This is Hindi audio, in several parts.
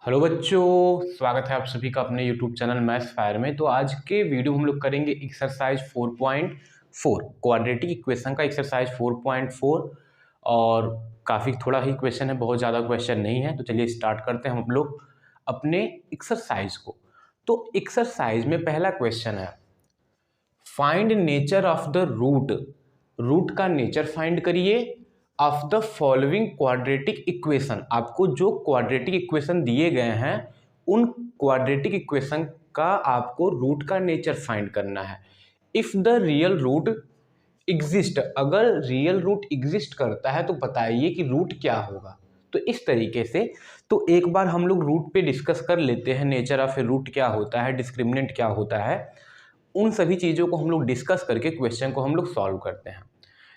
हेलो बच्चों, स्वागत है आप सभी का अपने यूट्यूब चैनल मैथ्स फायर में। तो आज के वीडियो हम लोग करेंगे एक्सरसाइज 4.4 क्वाड्रेटिक इक्वेशन का एक्सरसाइज 4.4। और काफ़ी थोड़ा ही क्वेश्चन है, बहुत ज़्यादा क्वेश्चन नहीं है। तो चलिए स्टार्ट करते हैं हम लोग अपने एक्सरसाइज को। तो एक्सरसाइज में पहला क्वेश्चन है, find nature of the root. Root का नेचर फाइंड करिए of the following quadratic equation. आपको जो क्वाड्रेटिक इक्वेशन दिए गए हैं उन क्वाड्रेटिक इक्वेशन का आपको रूट का नेचर फाइंड करना है। If the real root exist, अगर रियल रूट एग्जिस्ट करता है तो बताइए कि रूट क्या होगा। तो इस तरीके से तो एक बार हम लोग रूट पे डिस्कस कर लेते हैं, नेचर ऑफ ए रूट क्या होता है, डिस्क्रिमिनेंट क्या होता है। उन सभी चीज़ों को हम लोग डिस्कस करके क्वेश्चन को हम लोग सॉल्व करते हैं।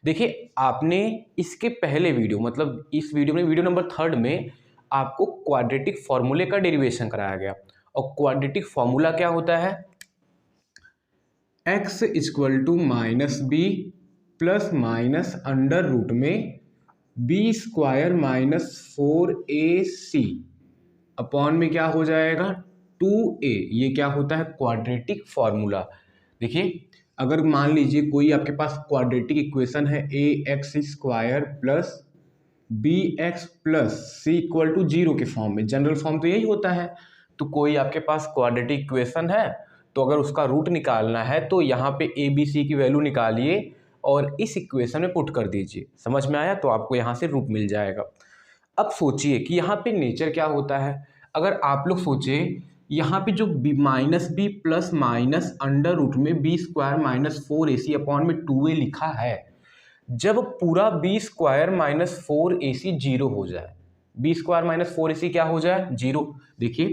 देखिए, आपने इसके पहले वीडियो मतलब इस वीडियो में वीडियो नंबर 3 में आपको क्वाड्रेटिक फॉर्मूले का डेरिवेशन कराया गया। और क्वाड्रेटिक फॉर्मूला क्या होता है, x equal to minus B plus minus under root में B square minus 4ac upon में क्या हो जाएगा 2a। ये क्या होता है, क्वाड्रेटिक फॉर्मूला। देखिए, अगर मान लीजिए कोई आपके पास क्वाड्रेटिक इक्वेशन है A X square plus B X plus C equal to 0 के फॉर्म में, जनरल फॉर्म तो यही होता है। तो कोई आपके पास क्वाड्रेटिक इक्वेशन है तो अगर उसका रूट निकालना है तो यहाँ पे ए बी सी की वैल्यू निकालिए और इस इक्वेशन में पुट कर दीजिए। समझ में आया? तो आपको यहाँ से रूट मिल जाएगा। अब सोचिए कि यहाँ पे नेचर क्या होता है। अगर आप लोग सोचे यहाँ पे जो minus B plus minus under root में B square minus 4ac upon में 2a लिखा है, जब पूरा B square minus 4ac zero हो जाए, बी स्क्वायर माइनस 4ac क्या हो जाए, जीरो। देखिए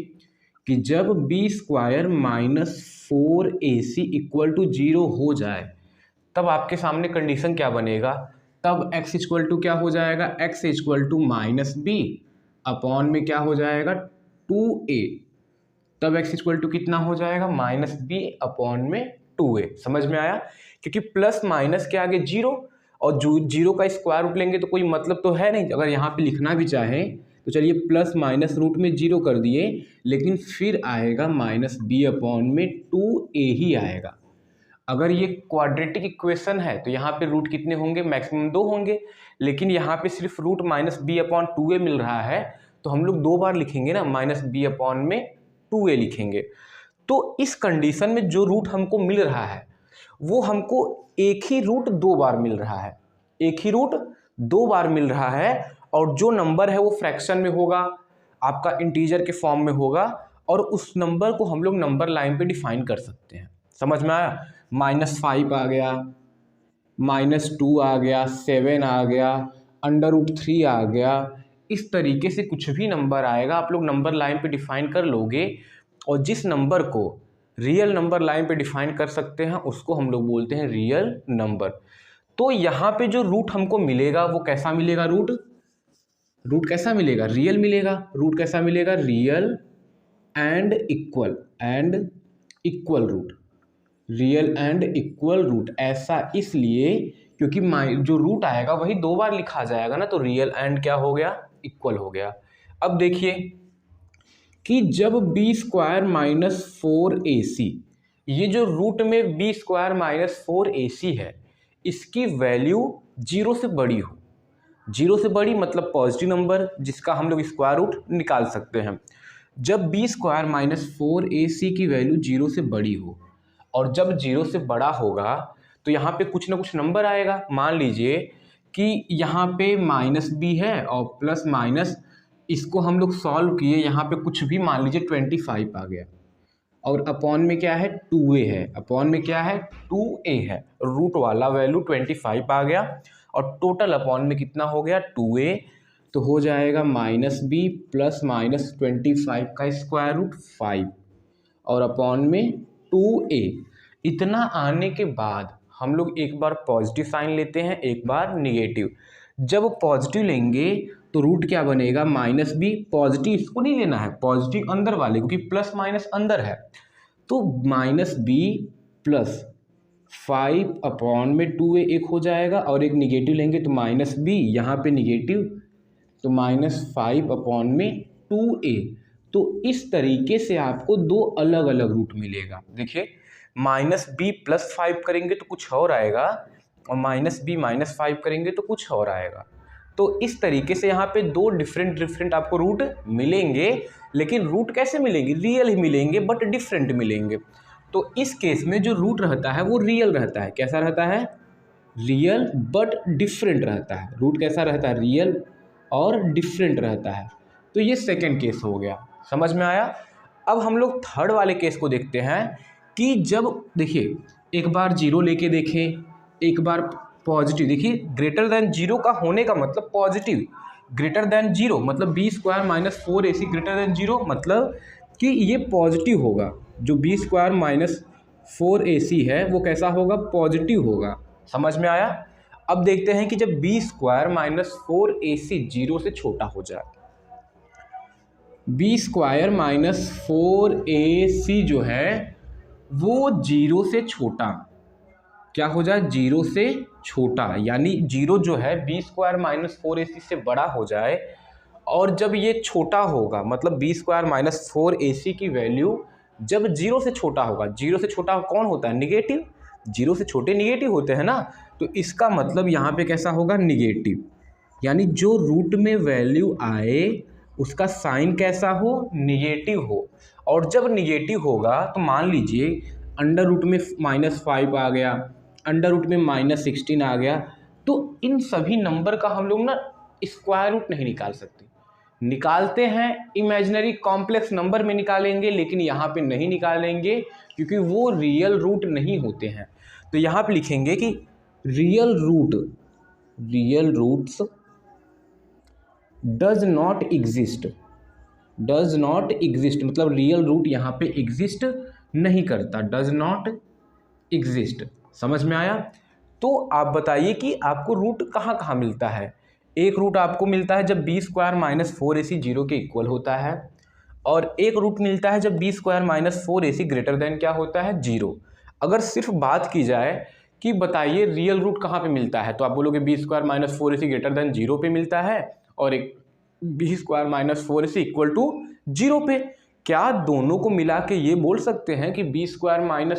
कि जब B square minus 4ac equal to zero हो जाए तब आपके सामने कंडीशन क्या बनेगा, तब x इक्वल टू क्या हो जाएगा, x equal to minus B upon में क्या हो जाएगा 2a। तब x इक्वल टू कितना हो जाएगा, माइनस बी अपॉन में 2a। समझ में आया? क्योंकि प्लस माइनस के आगे जीरो और जीरो का स्क्वायर रूट लेंगे तो कोई मतलब तो है नहीं। अगर यहाँ पे लिखना भी चाहें तो चलिए प्लस माइनस रूट में जीरो कर दिए, लेकिन फिर आएगा माइनस बी अपॉन में 2a ही आएगा। अगर ये क्वाड्रेटिक इक्वेशन है तो यहाँ पे रूट कितने होंगे, मैक्सिमम 2 होंगे। लेकिन यहाँ पे सिर्फ root minus B upon 2a मिल रहा है तो हम लोग 2 बार लिखेंगे ना, माइनस बी अपॉन में 2a लिखेंगे। तो इस कंडीशन में जो रूट हमको मिल रहा है वो हमको एक ही रूट 2 बार मिल रहा है, एक ही रूट 2 बार मिल रहा है। और जो नंबर है वो फ्रैक्शन में होगा, आपका इंटीजर के फॉर्म में होगा, और उस नंबर को हम लोग नंबर लाइन पे डिफाइन कर सकते हैं। समझ में आया? -5 आ गया, -2 आ गया, 7 आ गया, √3 आ गया। इस तरीके से कुछ भी नंबर आएगा आप लोग नंबर लाइन पे डिफाइन कर लोगे, और जिस नंबर को रियल नंबर लाइन पे डिफाइन कर सकते हैं उसको हम लोग बोलते हैं रियल नंबर। तो यहाँ पे जो रूट हमको मिलेगा वो कैसा मिलेगा, रूट कैसा मिलेगा, रियल मिलेगा। रूट कैसा मिलेगा, real and equal root, real and equal root. ऐसा इसलिए क्योंकि जो रूट आएगा वही 2 बार लिखा जाएगा ना, तो रियल एंड क्या हो गया, इक्वल हो गया। अब देखिए कि जब बी स्क्वायर माइनस 4ac, ये जो रूट में बी स्क्वायर माइनस 4ac है, इसकी वैल्यू 0 से बड़ी हो, 0 से बड़ी मतलब पॉजिटिव नंबर जिसका हम लोग स्क्वायर रूट निकाल सकते हैं। जब बी स्क्वायर माइनस 4ac की वैल्यू 0 से बड़ी हो, और जब 0 से बड़ा होगा तो यहाँ पे कुछ ना कुछ नंबर आएगा। मान लीजिए कि यहाँ पे माइनस बी है और प्लस माइनस, इसको हम लोग सॉल्व किए, यहाँ पे कुछ भी मान लीजिए 25 आ गया, और अपॉन में क्या है 2a है, अपॉन में क्या है 2a है, रूट वाला वैल्यू 25 आ गया, और टोटल अपॉन में कितना हो गया 2a। तो हो जाएगा माइनस बी प्लस माइनस 25 का स्क्वायर रूट 5 और अपॉन में 2a। इतना आने के बाद हम लोग एक बार पॉजिटिव साइन लेते हैं, एक बार निगेटिव। जब पॉजिटिव लेंगे तो रूट क्या बनेगा, माइनस बी, पॉजिटिव इसको नहीं लेना है, पॉजिटिव अंदर वाले, क्योंकि प्लस माइनस अंदर है। तो माइनस बी प्लस 5 अपॉन में 2a एक हो जाएगा, और एक निगेटिव लेंगे तो माइनस बी, यहाँ पे निगेटिव तो -5 अपॉन में 2a। तो इस तरीके से आपको दो अलग अलग रूट मिलेगा। देखिए -b+5 करेंगे तो कुछ और आएगा, और -b-5 करेंगे तो कुछ और आएगा। तो इस तरीके से यहाँ पे दो डिफरेंट आपको रूट मिलेंगे, लेकिन रूट कैसे मिलेंगे? रियल ही मिलेंगे बट डिफरेंट मिलेंगे। तो इस केस में जो रूट रहता है वो रियल रहता है। कैसा रहता है? रियल बट डिफरेंट रहता है। रूट कैसा रहता है? रियल और डिफरेंट रहता है। तो ये सेकेंड केस हो गया, समझ में आया। अब हम लोग थर्ड वाले केस को देखते हैं कि जब देखिए एक बार जीरो लेके देखें, एक बार पॉजिटिव। देखिए ग्रेटर देन जीरो का होने का मतलब पॉजिटिव, ग्रेटर देन जीरो मतलब b² - 4ac greater than zero मतलब कि ये पॉजिटिव होगा। जो b² - 4ac है वो कैसा होगा? पॉजिटिव होगा। समझ में आया। अब देखते हैं कि जब b² - 4ac जीरो से छोटा हो जाए, b² - 4ac जो है वो जीरो से छोटा क्या हो जाए? जीरो से छोटा, यानी जीरो जो है b² - 4ac से बड़ा हो जाए। और जब ये छोटा होगा मतलब b² - 4ac की वैल्यू जब जीरो से छोटा होगा, जीरो से छोटा कौन होता है? निगेटिव। जीरो से छोटे निगेटिव होते हैं ना, तो इसका मतलब यहाँ पे कैसा होगा? निगेटिव। यानी जो रूट में वैल्यू आए उसका साइन कैसा हो? निगेटिव हो। और जब निगेटिव होगा तो मान लीजिए अंडर रूट में -5 आ गया, अंडर रूट में -16 आ गया, तो इन सभी नंबर का हम लोग ना स्क्वायर रूट नहीं निकाल सकते। निकालते हैं इमेजिनरी कॉम्प्लेक्स नंबर में निकालेंगे, लेकिन यहाँ पे नहीं निकालेंगे क्योंकि वो रियल रूट नहीं होते हैं। तो यहाँ पे लिखेंगे कि real roots does not exist. Does not exist मतलब रियल रूट यहाँ पे एग्जिस्ट नहीं करता, डज नॉट एग्जिस्ट। समझ में आया। तो आप बताइए कि आपको रूट कहाँ कहाँ मिलता है। एक रूट आपको मिलता है जब b² - 4ac जीरो के इक्वल होता है, और एक रूट मिलता है जब b² - 4ac ग्रेटर देन क्या होता है? जीरो। अगर सिर्फ बात की जाए कि बताइए रियल रूट कहाँ पे मिलता है, तो आप बोलोगे b² - 4ac greater than zero पे मिलता है, और एक b² - 4ac equal to zero पे। क्या दोनों को मिला के ये बोल सकते हैं कि b² -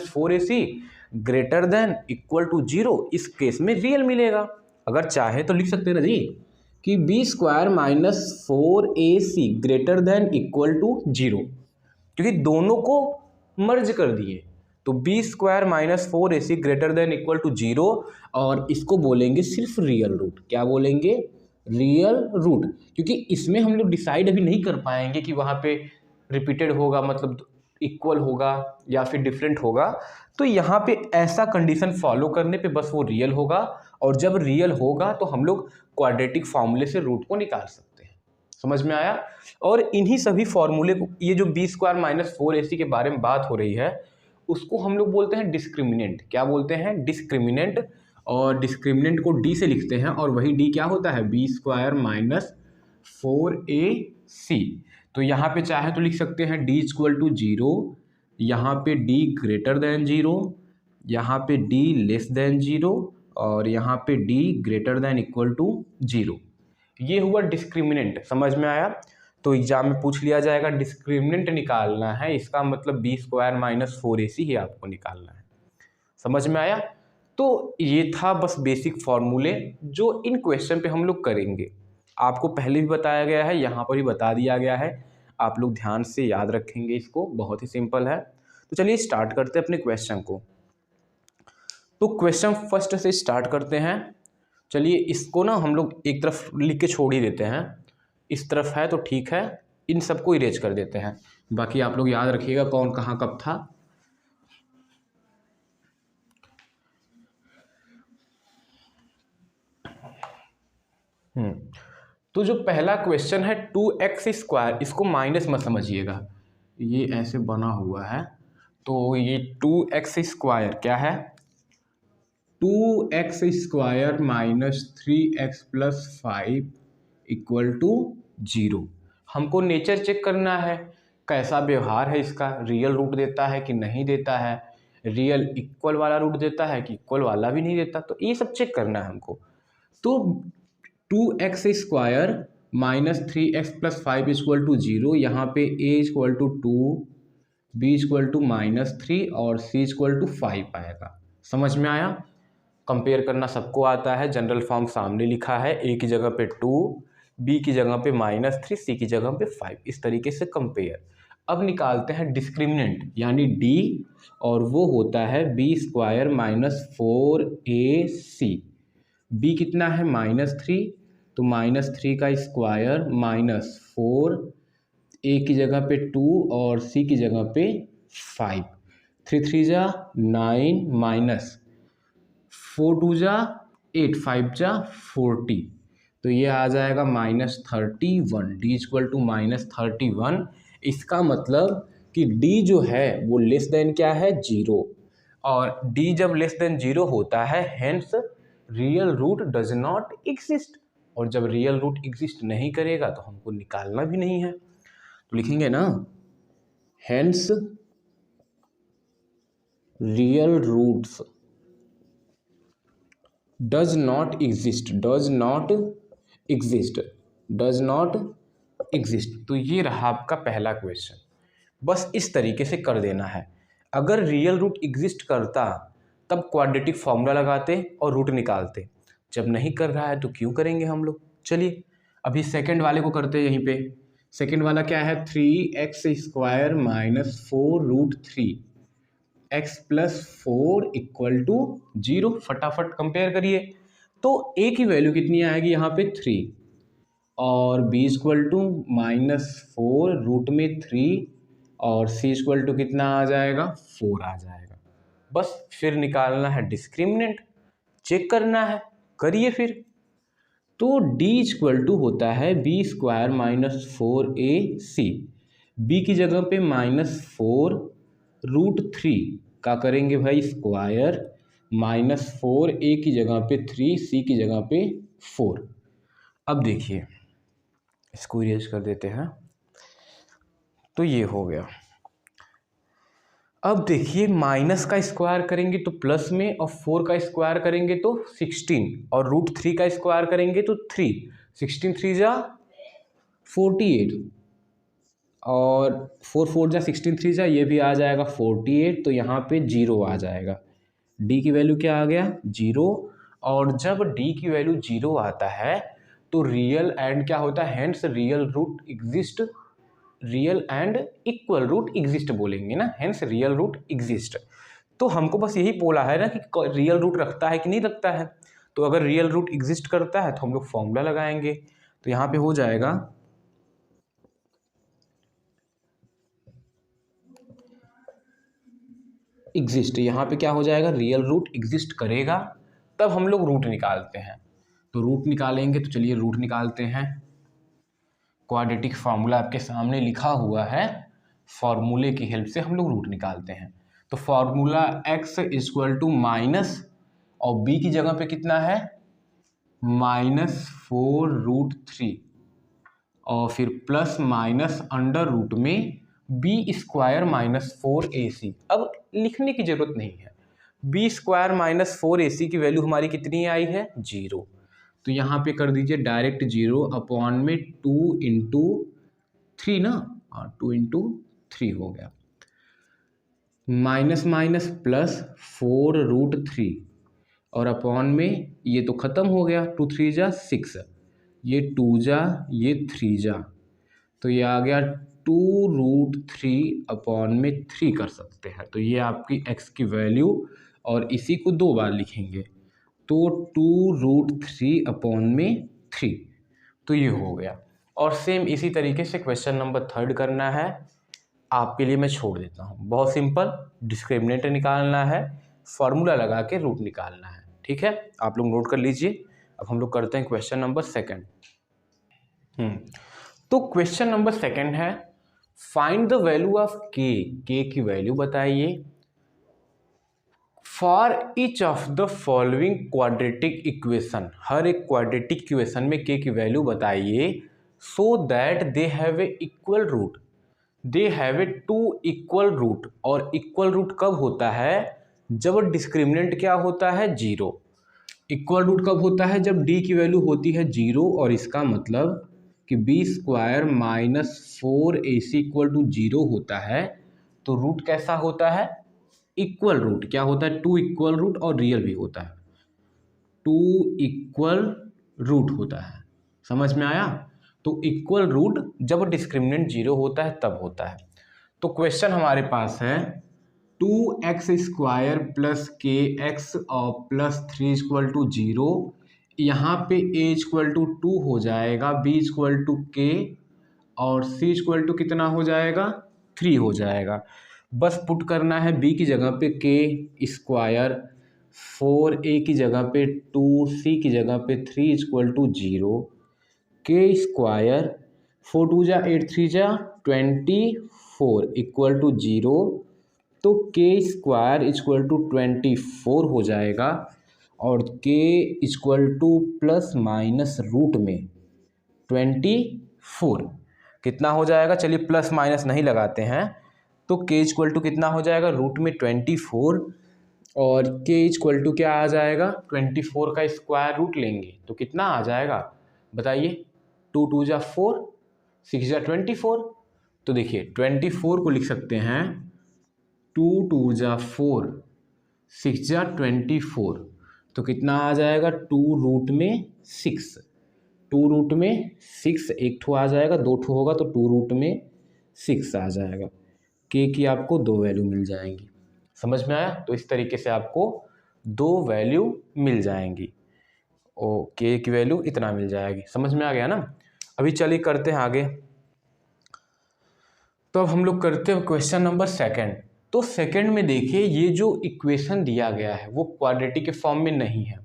4ac greater than equal to zero? इस केस में रियल मिलेगा। अगर चाहे तो लिख सकते हैं ना जी कि b² - 4ac greater than equal to zero, क्योंकि दोनों को मर्ज कर दिए। तो b² - 4ac greater than equal to zero, और इसको बोलेंगे सिर्फ रियल रूट। क्या बोलेंगे? Real root. क्योंकि इसमें हम लोग डिसाइड अभी नहीं कर पाएंगे कि वहाँ पे रिपीटेड होगा मतलब इक्वल होगा या फिर डिफरेंट होगा। तो यहाँ पे ऐसा कंडीशन फॉलो करने पे बस वो रियल होगा, और जब रियल होगा तो हम लोग क्वाड्रेटिक फॉर्मूले से रूट को निकाल सकते हैं। समझ में आया। और इन्हीं सभी फॉर्मूले को, ये जो b² - 4ac के बारे में बात हो रही है, उसको हम लोग बोलते हैं डिस्क्रिमिनेंट। क्या बोलते हैं? डिस्क्रिमिनेंट। और डिस्क्रिमिनेंट को d से लिखते हैं, और वही d क्या होता है? b² - 4ac। तो यहाँ पे चाहे तो लिख सकते हैं d इक्वल टू जीरो, यहाँ पे d ग्रेटर देन जीरो, यहाँ पे d लेस देन जीरो, और यहाँ पे d greater than equal to zero. ये हुआ डिस्क्रिमिनेंट। समझ में आया। तो एग्जाम में पूछ लिया जाएगा डिस्क्रिमिनेंट निकालना है, इसका मतलब b² - 4ac ही आपको निकालना है। समझ में आया। तो ये था बस बेसिक फॉर्मूले जो इन क्वेश्चन पे हम लोग करेंगे। आपको पहले भी बताया गया है, यहाँ पर भी बता दिया गया है, आप लोग ध्यान से याद रखेंगे इसको, बहुत ही सिंपल है। तो चलिए स्टार्ट करते हैं अपने क्वेश्चन को। तो क्वेश्चन फर्स्ट से स्टार्ट करते हैं। चलिए इसको ना हम लोग एक तरफ लिख के छोड़ ही देते हैं, इस तरफ है तो ठीक है, इन सबको इरेज कर देते हैं, बाकी आप लोग याद रखिएगा कौन कहाँ कब था। तो जो पहला क्वेश्चन है 2x², इसको माइनस मत समझिएगा, ये ऐसे बना हुआ है। तो ये 2x² क्या है? 2x² - 3x + 5 equal to 0। हमको नेचर चेक करना है, कैसा व्यवहार है इसका, रियल रूट देता है कि नहीं देता है, रियल इक्वल वाला रूट देता है कि इक्वल वाला भी नहीं देता, तो ये सब चेक करना है हमको। तो 2x² -3x+5 इक्वल टू 0, यहाँ पे a equal to 2, b equal to -3 और c इक्वल टू 5 आएगा। समझ में आया? कंपेयर करना सबको आता है, जनरल फॉर्म सामने लिखा है, a की जगह पे 2, b की जगह पे -3, c की जगह पे 5, इस तरीके से कंपेयर। अब निकालते हैं डिस्क्रिमिनेंट यानी d, और वो होता है b² -4ac। b कितना है -3, तो -3 का स्क्वायर -4, a की जगह पे 2 और c की जगह पे 5, 3 3 जा 9 माइनस 4 2 जा 8, 5 जा 40, तो ये आ जाएगा -31, d इक्वल टू -31। इसका मतलब कि d जो है वो लेस देन क्या है 0, और d जब लेस देन 0 होता है hence real root does not exist, और जब रियल रूट एग्जिस्ट नहीं करेगा तो हमको निकालना भी नहीं है, तो लिखेंगे ना hence real roots does not exist. तो ये रहा आपका पहला क्वेश्चन। बस इस तरीके से कर देना है। अगर रियल रूट एग्जिस्ट करता तब क्वाड्रेटिक फॉर्मूला लगाते और रूट निकालते, जब नहीं कर रहा है तो क्यों करेंगे हम लोग। चलिए अभी सेकंड वाले को करते हैं। यहीं पे सेकंड वाला क्या है, 3x² -4√3 x+4 इक्वल टू 0। फटाफट कंपेयर करिए, तो a की वैल्यू कितनी आएगी यहाँ पे 3, और b इक्वल टू -4√3 और c इक्वल टू कितना आ जाएगा 4 आ जाएगा। बस फिर निकालना है डिस्क्रिमिनेंट, चेक करना है, करिए फिर। तो d इक्वल टू होता है b² -4ac, b की जगह पे -4√3 का करेंगे भाई स्क्वायर, -4a की जगह पे 3, c की जगह पे 4। अब देखिए इसको इरेज कर देते हैं, तो ये हो गया। अब देखिए माइनस का स्क्वायर करेंगे तो प्लस में, और 4 का स्क्वायर करेंगे तो 16, और √3 का स्क्वायर करेंगे तो 3, 16 3 जा 48, और 4 4 जा 16 3 जा ये भी आ जाएगा 48, तो यहाँ पे 0 आ जाएगा। d की वैल्यू क्या आ गया 0, और जब d की वैल्यू 0 आता है तो रियल एंड क्या होता है, hence real root exist, real and equal root exist बोलेंगे ना, हेंस रियल रूट एग्जिस्ट। तो हमको बस यही बोला है ना कि रियल रूट रखता है कि नहीं रखता है, तो अगर रियल रूट एग्जिस्ट करता है तो हम लोग फॉर्मूला लगाएंगे। तो यहाँ पे हो जाएगा एग्जिस्ट, यहाँ पे क्या हो जाएगा रियल रूट एग्जिस्ट करेगा, तब हम लोग रूट निकालते हैं। तो रूट निकालेंगे, तो चलिए रूट निकालते हैं। क्वाड्रेटिक फार्मूला आपके सामने लिखा हुआ है, फॉर्मूले की हेल्प से हम लोग रूट निकालते हैं। तो formula x equal to minus, और b की जगह पे कितना है -4√3, और फिर प्लस माइनस अंडर रूट में b² -4ac। अब लिखने की जरूरत नहीं है, b² -4ac की वैल्यू हमारी कितनी आई है 0, तो यहाँ पे कर दीजिए डायरेक्ट 0 अपॉन में 2 इंटू 3 ना, 2 इंटू 3 हो गया, माइनस माइनस प्लस 4√3, और अपॉन में ये तो ख़त्म हो गया, 2 3 जा 6, ये 2 जा ये 3 जा, तो ये आ गया 2√3 अपॉन में 3 कर सकते हैं। तो ये आपकी x की वैल्यू, और इसी को 2 बार लिखेंगे तो 2√3 अपॉन में 3, तो ये हो गया। और सेम इसी तरीके से क्वेश्चन नंबर 3 करना है, आपके लिए मैं छोड़ देता हूँ। बहुत सिंपल, डिस्क्रिमिनेंट निकालना है, फॉर्मूला लगा के रूट निकालना है, ठीक है, आप लोग नोट कर लीजिए। अब हम लोग करते हैं क्वेश्चन नंबर 2। तो क्वेश्चन नंबर 2 है, find the value of k, k की वैल्यू बताइए for each of the following quadratic equation, हर एक क्वाड्रेटिक इक्वेशन में k की वैल्यू बताइए, so that they have a equal root, they have a 2 equal root. और इक्वल रूट कब होता है, जब डिस्क्रिमिनेंट क्या होता है 0। इक्वल रूट कब होता है, जब d की वैल्यू होती है 0, और इसका मतलब कि B square minus 4ac equal to 0 होता है तो रूट कैसा होता है? Equal root. क्या होता है? टू इक्वल रूट, और रियल भी होता है, टू इक्वल रूट होता है। समझ में आया? तो इक्वल रूट जब डिस्क्रिमिनेंट 0 होता है तब होता है। तो क्वेश्चन हमारे पास है 2x स्क्वायर प्लस के एक्स और प्लस 3 इक्वल टू 0। यहाँ पे a इक्वल टू 2 हो जाएगा, b इक्वल टू के, और c इक्वल टू कितना हो जाएगा? 3 हो जाएगा। बस पुट करना है b की जगह पे के स्क्वायर, 4a की जगह पे 2c की जगह पे 3 इक्वल टू 0, के स्क्वायर 4 2 जा 8 3 जा 24 इक्वल टू 0, तो के स्क्वायर इक्वल टू 24 हो जाएगा, और k equal to plus minus root में 24 कितना हो जाएगा? चलिए प्लस माइनस नहीं लगाते हैं, तो के इक्वल टू कितना हो जाएगा? रूट में 24, और के इक्वल टू क्या आ जाएगा? 24 का स्क्वायर रूट लेंगे तो कितना आ जाएगा बताइए? 2 2 जा 4, 6 जा 24। तो देखिए 24 को लिख सकते हैं 2 2 जा 4, 6 जा 24, तो कितना आ जाएगा? 2 रूट में 6, 2 रूट में 6 एक ठो आ जाएगा, 2 ठो होगा तो 2 रूट में 6 आ जाएगा। के की आपको 2 वैल्यू मिल जाएंगी। समझ में आया? तो इस तरीके से आपको 2 वैल्यू मिल जाएंगी, ओ के की वैल्यू इतना मिल जाएगी। समझ में आ गया ना? अभी चलिए करते हैं आगे। तो अब हम लोग करते हैं क्वेश्चन नंबर सेकंड। तो सेकंड में देखिए, ये जो इक्वेशन दिया गया है वो क्वाड्रेटिक के फॉर्म में नहीं है,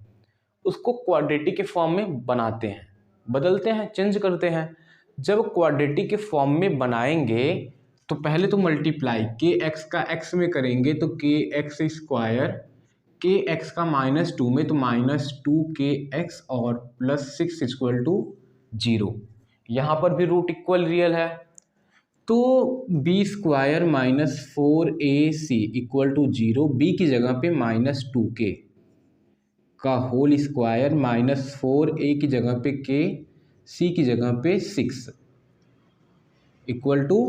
उसको क्वाड्रेटिक के फॉर्म में बनाते हैं, बदलते हैं, चेंज करते हैं। जब क्वाड्रेटिक के फॉर्म में बनाएंगे तो पहले तो मल्टीप्लाई के एक्स का एक्स में करेंगे तो के एक्स स्क्वायर, के एक्स का -2 में तो -2 के एक्स और +6 इक्वल टू 0। यहाँ पर भी रूट इक्वल रियल है, तो B square -4ac equal to 0, B की जगह पे -2k का होल स्क्वायर, -4a की जगह पे k, c की जगह पे 6 इक्वल टू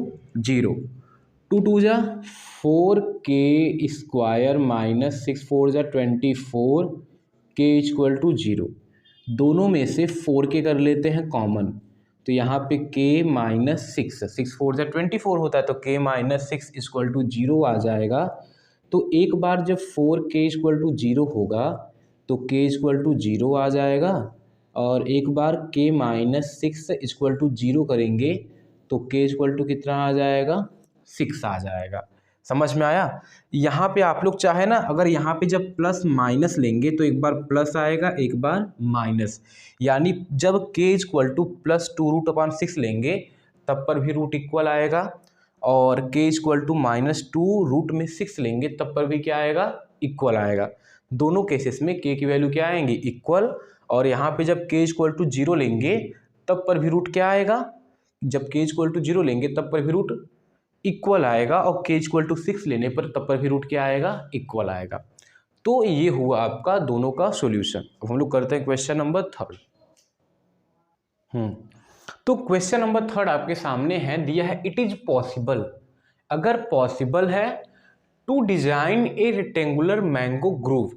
0। 2 2 जा 4k स्क्वायर -6 4 जा 24, k इक्वल टू 0। दोनों में से 4k कर लेते हैं कॉमन, तो यहाँ पे k -6, 6 4 जा 24 होता है, तो k -6 इक्वल टू 0 आ जाएगा। तो एक बार जब 4k इक्वल टू 0 होगा तो k इक्वल टू 0 आ जाएगा, और एक बार k -6 इक्वल टू 0 करेंगे तो k इक्वल टू कितना आ जाएगा? 6 आ जाएगा। समझ में आया? यहाँ पे आप लोग चाहे ना, अगर यहाँ पे जब प्लस माइनस लेंगे तो एक बार प्लस आएगा, एक बार माइनस, यानी जब k इक्वल टू +2√6 लेंगे तब पर भी रूट इक्वल आएगा, और k इक्वल टू -2 रूट में 6 लेंगे तब पर भी क्या आएगा? इक्वल आएगा। दोनों केसेस में k की वैल्यू क्या आएंगी? इक्वल। और यहाँ पे जब k इक्वल टू 0 लेंगे तब पर भी रूट क्या आएगा? जब k इक्वल टू 0 लेंगे तब पर भी रूट इक्वल आएगा, और k इक्वल टू 6 लेने पर तब पर भी रूट क्या आएगा? इक्वल आएगा। तो ये हुआ आपका दोनों का सॉल्यूशन। अब हम लोग करते हैं क्वेश्चन नंबर थर्ड। तो क्वेश्चन नंबर थर्ड आपके सामने है, दिया है इट इज पॉसिबल, अगर पॉसिबल है to design a rectangular mango grove,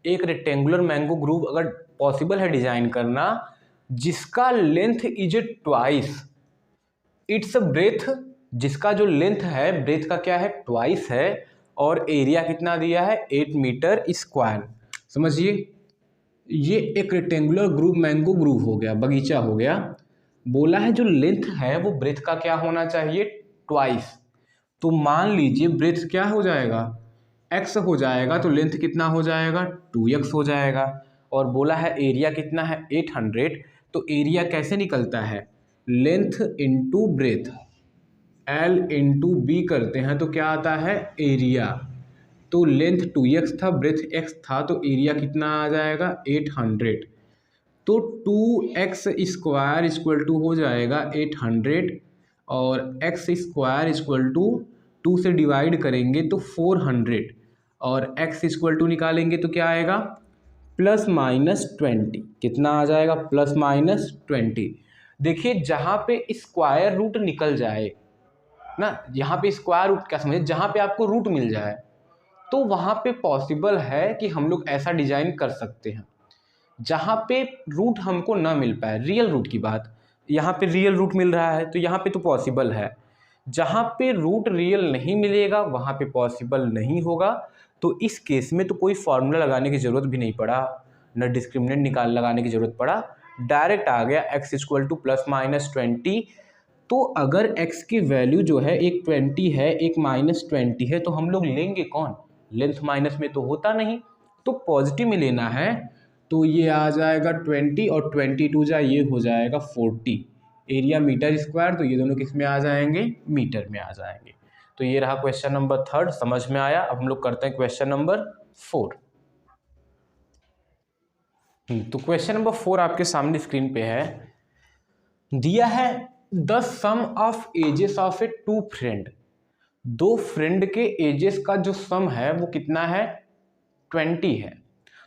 एक रेक्टेंगुलर मैंगो ग्रूव अगर पॉसिबल है डिजाइन करना, जिसका length is twice its breadth, जिसका जो लेंथ है ब्रेथ का क्या है? ट्वाइस है, और एरिया कितना दिया है? 8 मीटर स्क्वायर। समझिए, ये एक रेक्टेंगुलर ग्रूव मैंगो ग्रूव हो गया, बगीचा हो गया। बोला है जो लेंथ है वो ब्रेथ का क्या होना चाहिए? ट्वाइस। तो मान लीजिए ब्रेथ क्या हो जाएगा? x हो जाएगा, तो लेंथ कितना हो जाएगा? 2x हो जाएगा। और बोला है एरिया कितना है? 800। तो एरिया कैसे निकलता है? Length into breadth, L into B करते हैं तो क्या आता है? एरिया। तो लेंथ 2x था, ब्रेथ x था, तो एरिया कितना आ जाएगा? 800। तो 2x स्क्वायर इक्वल टू हो जाएगा 800, और x स्क्वायर इक्वल टू 2 से डिवाइड करेंगे तो 400, और x इक्वल टू निकालेंगे तो क्या आएगा? +-20। कितना आ जाएगा? +-20। देखिए जहाँ पे स्क्वायर रूट निकल जाए ना, यहाँ पे स्क्वायर रूट क्या समझे, जहाँ पे आपको रूट मिल जाए तो वहाँ पे पॉसिबल है कि हम लोग ऐसा डिजाइन कर सकते हैं। जहाँ पे रूट हमको ना मिल पाए, रियल रूट की बात, यहाँ पे रियल रूट मिल रहा है तो यहाँ पे तो पॉसिबल है। जहाँ पे रूट रियल नहीं मिलेगा वहाँ पे पॉसिबल नहीं होगा। तो इस केस में तो कोई फार्मूला लगाने की ज़रूरत भी नहीं पड़ा, न डिस्क्रिमिनेंट लगाने की ज़रूरत पड़ा, डायरेक्ट आ गया x equal to plus minus 20। तो अगर x की वैल्यू जो है एक 20 है एक -20 है तो हम लोग लेंगे कौन, लेंथ माइनस में तो होता नहीं, तो पॉजिटिव में लेना है। तो ये आ जाएगा 20 और 22 जा ये हो जाएगा 40। एरिया मीटर स्क्वायर, तो ये दोनों किस में आ जाएंगे, मीटर में आ जाएंगे। तो ये रहा क्वेश्चन नंबर 3, समझ में आया। अब हम लोग करते हैं क्वेश्चन नंबर 4। तो क्वेश्चन नंबर 4 आपके सामने स्क्रीन पे है, दिया है the sum of ages of a two friend. दो फ्रेंड के एजेस का जो सम है वो कितना है, 20 है।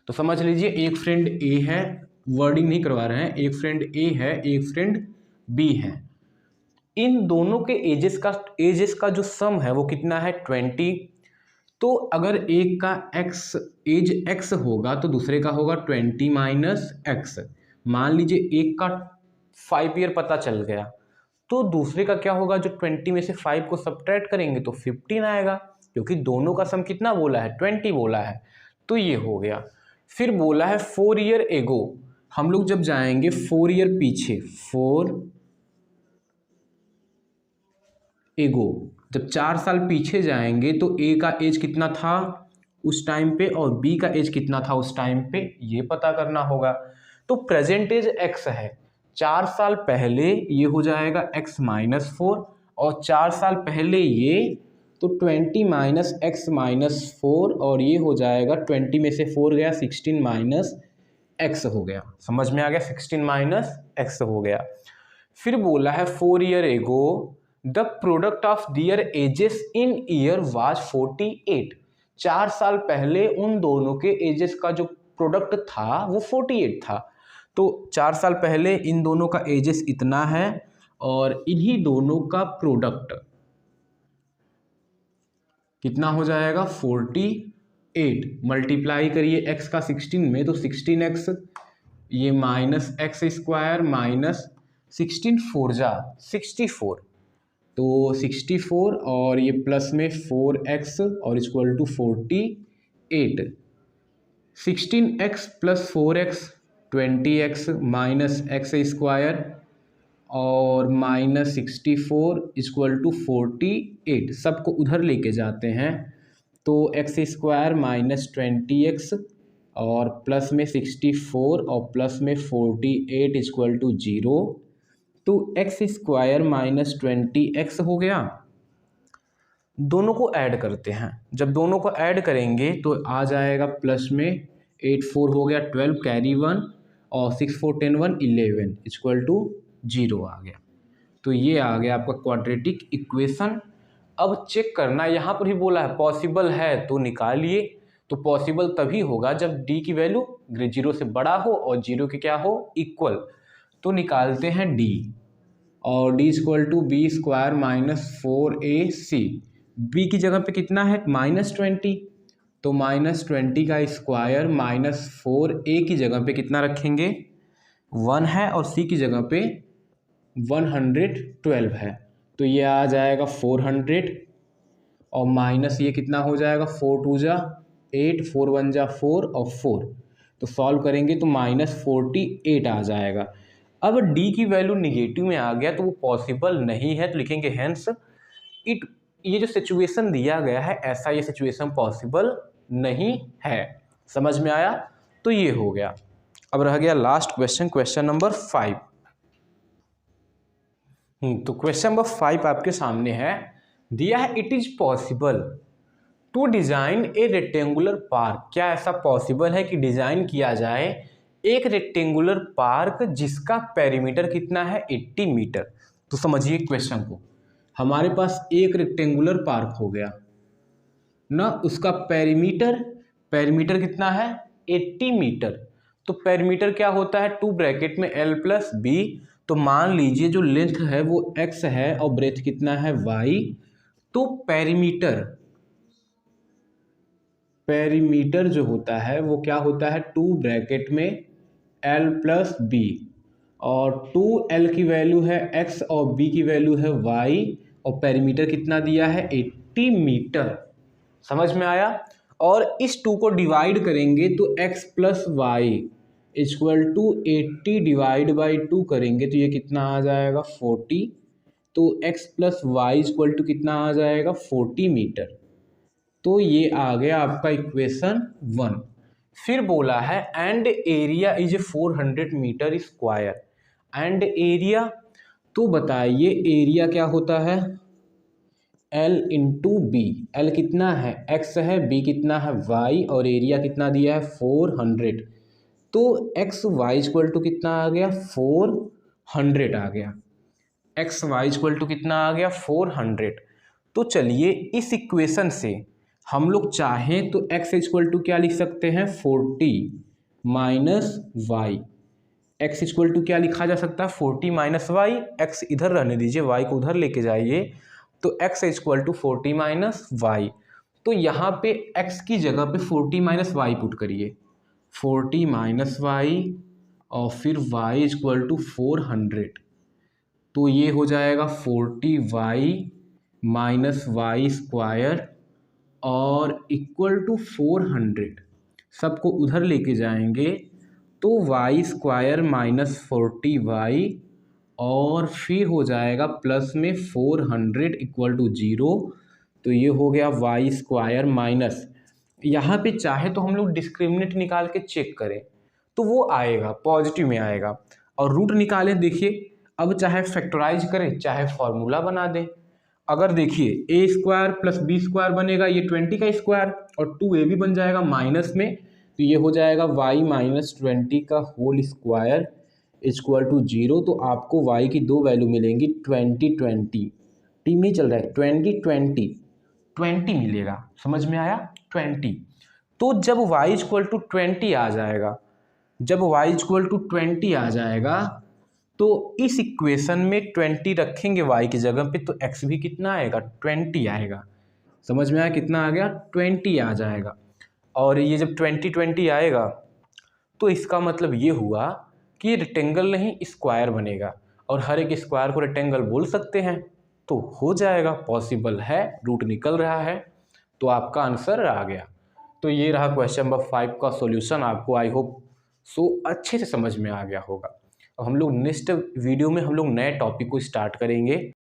तो समझ लीजिए एक फ्रेंड ए है, वर्डिंग नहीं करवा रहे हैं, एक फ्रेंड ए है एक फ्रेंड बी है। इन दोनों के एजेस का जो सम है वो कितना है, 20। तो अगर एक का एज एक्स होगा तो दूसरे का होगा 20 माइनस एक्स। मान लीजिए एक का 5 ईयर पता चल गया तो दूसरे का क्या होगा, जो 20 में से 5 को सब्ट्रैक्ट करेंगे तो 15 आएगा, क्योंकि दोनों का सम कितना बोला है, 20 बोला है। तो ये हो गया। फिर बोला है 4 ईयर एगो, हम लोग जब जाएंगे 4 ईयर पीछे, 4 एगो, जब 4 साल पीछे जाएंगे तो ए का एज कितना था उस टाइम पे और बी का एज कितना था उस टाइम पे, ये पता करना होगा। तो प्रेजेंट एज एक्स है, 4 साल पहले ये हो जाएगा x माइनस 4 और 4 साल पहले ये, तो 20 माइनस एक्स माइनस 4 और ये हो जाएगा 20 में से 4 गया 16 माइनस एक्स हो गया। समझ में आ गया, 16 माइनस एक्स हो गया। फिर बोला है 4 year ago the product of their ages in year was 48। 4 साल पहले उन दोनों के एजेस का जो प्रोडक्ट था वो 48 था। तो 4 साल पहले इन दोनों का एजेस इतना है और इन्हीं दोनों का प्रोडक्ट कितना हो जाएगा, 48। मल्टीप्लाई करिए x का 16 में तो 16x, ये माइनस एक्स स्क्वायर माइनस 16 4 जा 64, तो 64 और ये प्लस में 4x और equal to 48। 16x plus 4x 20x minus x square और माइनस 64 इक्वल टू 48। सबको उधर लेके जाते हैं तो एक्स स्क्वायर माइनस 20x और प्लस में 64 और प्लस में 48 इक्वल टू 0। तो एक्स स्क्वायर माइनस 20x हो गया। दोनों को ऐड करते हैं, जब दोनों को ऐड करेंगे तो आ जाएगा प्लस में 8 4 हो गया 12 कैरी 1 और 6 4 10 1 11 इक्वल टू 0 आ गया। तो ये आ गया आपका क्वाड्रेटिक इक्वेशन। अब चेक करना, यहाँ पर भी बोला है पॉसिबल है तो निकालिए। तो पॉसिबल तभी होगा जब डी की वैल्यू 0 से बड़ा हो और 0 के क्या हो, इक्वल। तो निकालते हैं डी, और D equal to B square minus 4ac। B की जगह पे कितना है, -20, तो -20 का स्क्वायर माइनस 4a की जगह पे कितना रखेंगे, 1 है और c की जगह पे 112 है। तो ये आ जाएगा 400 और माइनस ये कितना हो जाएगा, 4 2 जा 8 4 1 जा 4 और 4, तो सॉल्व करेंगे तो -48 आ जाएगा। अब d की वैल्यू निगेटिव में आ गया तो वो पॉसिबल नहीं है, तो लिखेंगे हेंस इट, ये जो सिचुएशन दिया गया है ऐसा ये सिचुएशन पॉसिबल नहीं है। समझ में आया, तो ये हो गया। अब रह गया लास्ट क्वेश्चन, क्वेश्चन नंबर 5। तो क्वेश्चन नंबर 5 आपके सामने है, दिया है it is possible to design a rectangular park. क्या ऐसा पॉसिबल है कि डिजाइन किया जाए एक रेक्टेंगुलर पार्क जिसका पेरीमीटर कितना है, 80 मीटर। तो समझिए क्वेश्चन को, हमारे पास एक रेक्टेंगुलर पार्क हो गया ना, उसका पेरीमीटर कितना है, 80 मीटर। तो पेरीमीटर क्या होता है, 2 ब्रैकेट में l प्लस बी, तो मान लीजिए जो लेंथ है वो x है और ब्रेथ कितना है y, तो पेरीमीटर जो होता है वो क्या होता है, 2 ब्रैकेट में l प्लस बी, और 2l की वैल्यू है x और b की वैल्यू है y, और पेरीमीटर कितना दिया है 80 मीटर। समझ में आया। और इस 2 को डिवाइड करेंगे तो x plus Y equal to 80 divide by 2 करेंगे तो ये कितना आ जाएगा 40, तो x plus Y equal to कितना आ जाएगा 40 मीटर। तो ये आ गया आपका इक्वेशन 1। फिर बोला है and area is 400 metre square. And area, तो बताइए एरिया क्या होता है, L इंटू बी। L कितना है x है, b कितना है y, और एरिया कितना दिया है 400। तो एक्स वाई इक्वल टू कितना आ गया 400 आ गया, एक्स वाई इक्वल टू कितना आ गया 400। तो चलिए इस इक्वेशन से हम लोग चाहें तो x इक्वल टू क्या लिख सकते हैं 40 minus Y. X equal to क्या लिखा जा सकता है 40 माइनस वाई, एक्स इधर रहने दीजिए, वाई को उधर लेके जाइए, तो x equal to 40 minus Y. तो यहाँ पे x की जगह पे 40 माइनस वाई पुट करिए, 40 माइनस वाई और फिर y इक्वल टू 400। तो ये हो जाएगा 40y माइनस वाई स्क्वायर और इक्वल टू 400। सबको उधर लेके जाएंगे तो y स्क्वायर माइनस 40y और फिर हो जाएगा प्लस में 400 इक्वल टू 0। तो ये हो गया y स्क्वायर माइनस, यहाँ पे चाहे तो हम लोग डिस्क्रिमिनेंट निकाल के चेक करें तो वो आएगा पॉजिटिव में आएगा, और रूट निकालें। देखिए अब चाहे फैक्टराइज करें चाहे फॉर्मूला बना दें, अगर देखिए ए स्क्वायर प्लस बी स्क्वायर बनेगा ये 20 का स्क्वायर और 2a भी बन जाएगा माइनस में, तो ये हो जाएगा y माइनस 20 का होल स्क्वायर इक्वल टू 0। तो आपको y की दो वैल्यू मिलेंगी 20 20, टीम नहीं चल रहा है 20 20 20 मिलेगा। समझ में आया 20। तो जब y इक्वल टू 20 आ जाएगा, जब y इक्वल टू 20 आ जाएगा तो इस इक्वेशन में 20 रखेंगे y की जगह पे तो x भी कितना आएगा 20 आएगा। समझ में आया कितना आ गया 20 आ जाएगा। और ये जब 20 20 आएगा तो इसका मतलब ये हुआ कि रेक्टेंगल नहीं स्क्वायर बनेगा, और हर एक स्क्वायर को रेक्टेंगल बोल सकते हैं, तो हो जाएगा, पॉसिबल है, रूट निकल रहा है, तो आपका आंसर आ गया। तो ये रहा क्वेश्चन नंबर 5 का सॉल्यूशन। आपको आई होप सो अच्छे से समझ में आ गया होगा। अब हम लोग नेक्स्ट वीडियो में हम लोग नए टॉपिक को स्टार्ट करेंगे।